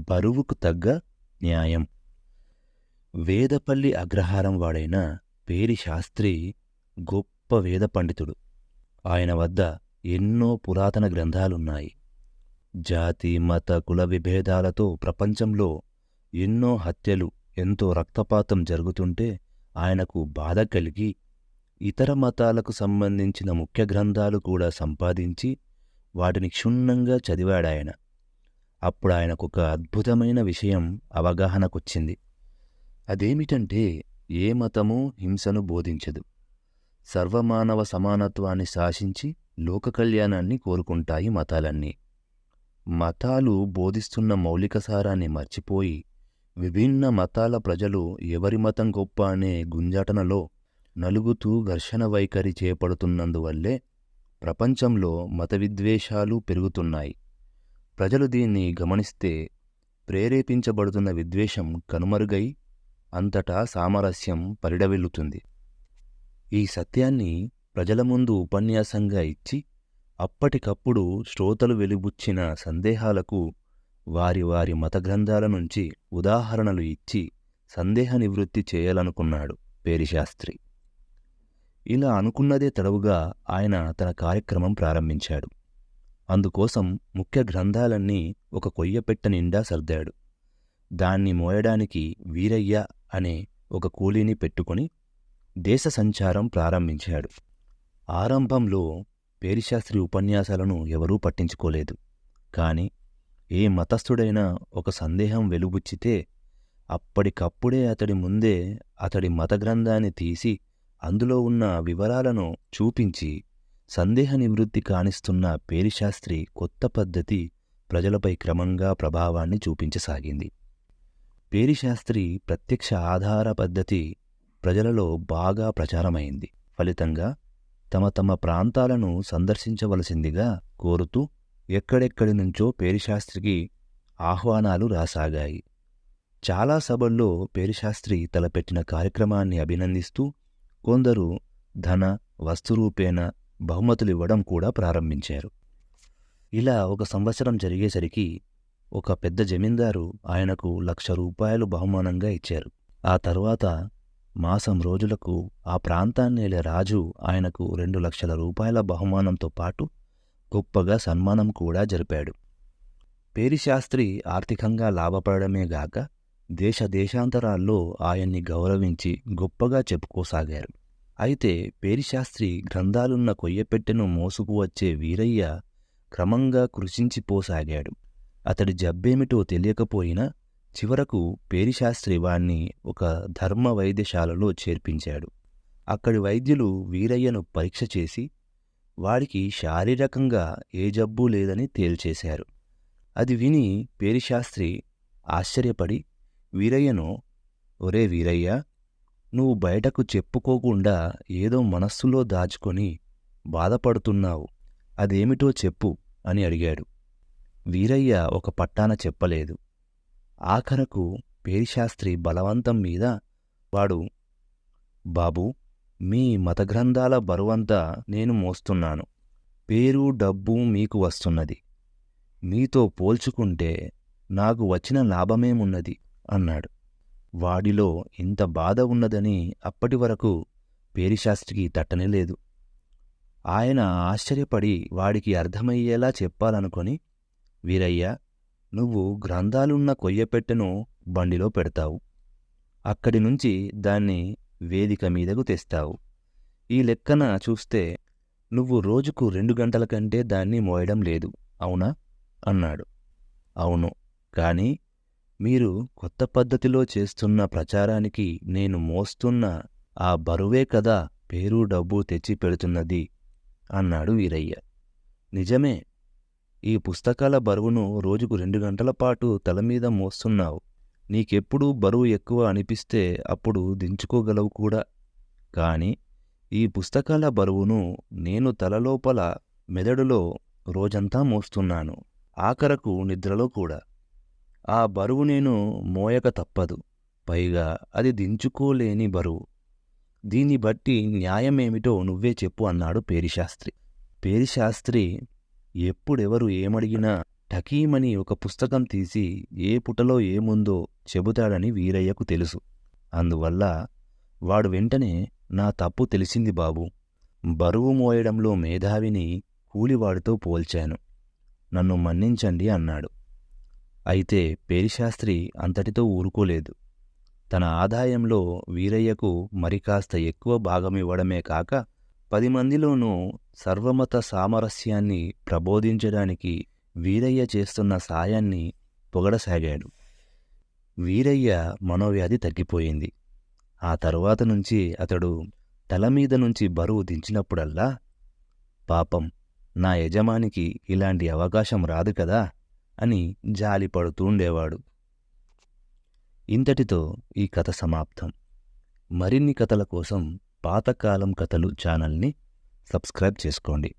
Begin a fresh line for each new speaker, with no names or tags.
బరువుకు తగ్గ న్యాయం. వేదపల్లి అగ్రహారం వాడైన పేరి శాస్త్రి గొప్ప వేద పండితుడు. ఆయన వద్ద ఎన్నో పురాతన గ్రంథాలున్నాయి. జాతి మత కుల విభేదాలతో ప్రపంచంలో ఎన్నో హత్యలు, ఎంతో రక్తపాతం జరుగుతుంటే ఆయనకు బాధ కలిగి ఇతర మతాలకు సంబంధించిన ముఖ్య గ్రంథాలు కూడా సంపాదించి వాటిని క్షుణ్ణంగా చదివాడాయన. అప్పుడాయనకొక అద్భుతమైన విషయం అవగాహనకొచ్చింది. అదేమిటంటే, ఏ మతమూ హింసను బోధించదు. సర్వమానవ సమానత్వాన్ని శాసించి లోక కళ్యాణాన్ని కోరుకుంటాయి మతాలన్నీ. మతాలు బోధిస్తున్న మౌలిక సారాన్ని మర్చిపోయి విభిన్న మతాల ప్రజలు ఎవరి మతం గొప్ప అనే గుంజాటనలో నలుగుతూ ఘర్షణ వైఖరి చేపడుతున్నందువల్లే ప్రపంచంలో మత విద్వేషాలు పెరుగుతున్నాయి. ప్రజలు దీన్ని గమనిస్తే ప్రేరేపించబడుతున్న విద్వేషం కనుమరుగై అంతటా సామరస్యం పరిడవిల్లుతుంది. ఈ సత్యాన్ని ప్రజల ముందు ఉపన్యాసంగా ఇచ్చి అప్పటికప్పుడు శ్రోతలు వెలిబుచ్చిన సందేహాలకు వారి వారి మత గ్రంథాల నుంచి ఉదాహరణలు ఇచ్చి సందేహ నివృత్తి చేయాలనుకున్నాడు పేరిశాస్త్రి. ఇలా అనుకున్నదే తడవుగా ఆయన తన కార్యక్రమం ప్రారంభించాడు. అందుకోసం ముఖ్య గ్రంథాలన్నీ ఒక కొయ్యపెట్ట నిండా సర్దాడు. దాన్ని మోయడానికి వీరయ్య అనే ఒక కూలీని పెట్టుకుని దేశ సంచారం ప్రారంభించాడు. ఆరంభంలో పేరిశాస్త్రి ఉపన్యాసాలను ఎవరూ పట్టించుకోలేదు. కాని ఏ మతస్థుడైనా ఒక సందేహం వెలుబుచ్చితే అప్పటికప్పుడే అతడి ముందే అతడి మత గ్రంథాన్ని తీసి అందులో ఉన్న వివరాలను చూపించి సందేహ నివృత్తి కానిస్తున్న పేరిశాస్త్రి కొత్త పద్ధతి ప్రజలపై క్రమంగా ప్రభావాన్ని చూపించసాగింది. పేరిశాస్త్రి ప్రత్యక్ష ఆధార పద్ధతి ప్రజలలో బాగా ప్రచారమైంది. ఫలితంగా తమ తమ ప్రాంతాలను సందర్శించవలసిందిగా కోరుతూ ఎక్కడెక్కడి నుంచో పేరిశాస్త్రికి ఆహ్వానాలు రాసాగాయి. చాలా సభల్లో పేరిశాస్త్రి తలపెట్టిన కార్యక్రమాన్ని అభినందిస్తూ కొందరు ధన వస్తురూపేణ బహుమతులివ్వడం కూడా ప్రారంభించారు. ఇలా 1 సంవత్సరం జరిగేసరికి ఒక పెద్ద జమీందారు ఆయనకు ₹1,00,000 బహుమానంగా ఇచ్చారు. ఆ తరువాత మాసం రోజులకు ఆ ప్రాంతాన్నేలే రాజు ఆయనకు ₹2,00,000 బహుమానంతో పాటు గొప్పగా సన్మానం కూడా జరిపాడు. పేరిశాస్త్రి ఆర్థికంగా లాభపడమే గాక దేశ దేశాంతరాల్లో ఆయన్ని గౌరవించి గొప్పగా చెప్పుకోసాగారు. అయితే పేరిశాస్త్రి గ్రంథాలున్న కొయ్యపెట్టెను మోసుకువచ్చే వీరయ్య క్రమంగా కృషించిపోసాగాడు. అతడి జబ్బేమిటో తెలియకపోయినా చివరకు పేరిశాస్త్రి వాణ్ణి ఒక ధర్మ వైద్యశాలలో చేర్పించాడు. అక్కడి వైద్యులు వీరయ్యను పరీక్ష చేసి వాడికి శారీరకంగా ఏ జబ్బూ లేదని తేల్చేశారు. అది విని పేరిశాస్త్రి ఆశ్చర్యపడి వీరయ్యను, ఒరే వీరయ్య, నువ్వు బయటకు చెప్పుకోకుండా ఏదో మనస్సులో దాచుకొని బాధపడుతున్నావు, అదేమిటో చెప్పు అని అడిగాడు. వీరయ్య ఒక పట్టాన చెప్పలేదు. ఆఖరకు పేరిశాస్త్రి బలవంతం మీద వాడు, బాబూ, మీ మతగ్రంథాల బరువంతా నేను మోస్తున్నాను. పేరు డబ్బు మీకు వస్తున్నది. మీతో పోల్చుకుంటే నాకు వచ్చిన లాభమేమున్నది అన్నాడు. వాడిలో ఇంత బాధ ఉన్నదని అప్పటివరకు పేరిశాస్త్రికి తట్టనేలేదు. ఆయన ఆశ్చర్యపడి వాడికి అర్థమయ్యేలా చెప్పాలనుకొని, వీరయ్య, నువ్వు గ్రంథాలున్న కొయ్యపెట్టెను బండిలో పెడతావు. అక్కడి నుంచి దాన్ని వేదిక మీదకు తెస్తావు. ఈ లెక్కన చూస్తే నువ్వు రోజుకు 2 గంటల కంటే దాన్ని మోయడం లేదు, అవునా అన్నాడు. అవును, కాని మీరు కొత్త పద్ధతిలో చేస్తున్న ప్రచారానికి నేను మోస్తున్న ఆ బరువే కదా పేరు డబ్బు తెచ్చి పెడుతున్నది అన్నాడు వీరయ్య. నిజమే, ఈ పుస్తకాల బరువును రోజుకు 2 గంటల పాటు తలమీద మోస్తున్నావు. నీకెప్పుడూ బరువు ఎక్కువ అనిపిస్తే అప్పుడు దించుకోగలవు కూడా. కాని ఈ పుస్తకాల బరువును నేను తలలోపల మెదడులో రోజంతా మోస్తున్నాను, ఆఖరకు నిద్రలో కూడా. ఆ బరువు నేను మోయక తప్పదు. పైగా అది దించుకోలేని బరువు. దీన్ని బట్టి న్యాయమేమిటో నువ్వే చెప్పు అన్నాడు పేరిశాస్త్రి. పేరిశాస్త్రి ఎప్పుడెవరు ఏమడిగినా టకీమని ఒక పుస్తకం తీసి ఏ పుటలో ఏముందో చెబుతాడని వీరయ్యకు తెలుసు. అందువల్ల వాడు వెంటనే, నా తప్పు తెలిసింది బాబూ, బరువు మోయడంలో మేధావిని కూలివాడితో పోల్చాను, నన్ను మన్నించండి అన్నాడు. అయితే పేరిశాస్త్రి అంతటితో ఊరుకోలేదు. తన ఆదాయంలో వీరయ్యకు మరికాస్త ఎక్కువ భాగమివ్వడమే కాక 10 మందిలోనూ సర్వమత సామరస్యాన్ని ప్రబోధించడానికి వీరయ్య చేస్తున్న సాయాన్ని పొగడసాగాడు. వీరయ్య మనోవ్యాధి తగ్గిపోయింది. ఆ తరువాత నుంచి అతడు తలమీద నుంచి బరువు దించినప్పుడల్లా, పాపం నా యజమానికి ఇలాంటి అవకాశం రాదు కదా అని జాలిపడుతూండేవాడు. ఇంతటితో ఈ కథ సమాప్తం. మరిన్ని కథల కోసం పాతకాలం కథలు ఛానల్ని సబ్స్క్రైబ్ చేసుకోండి.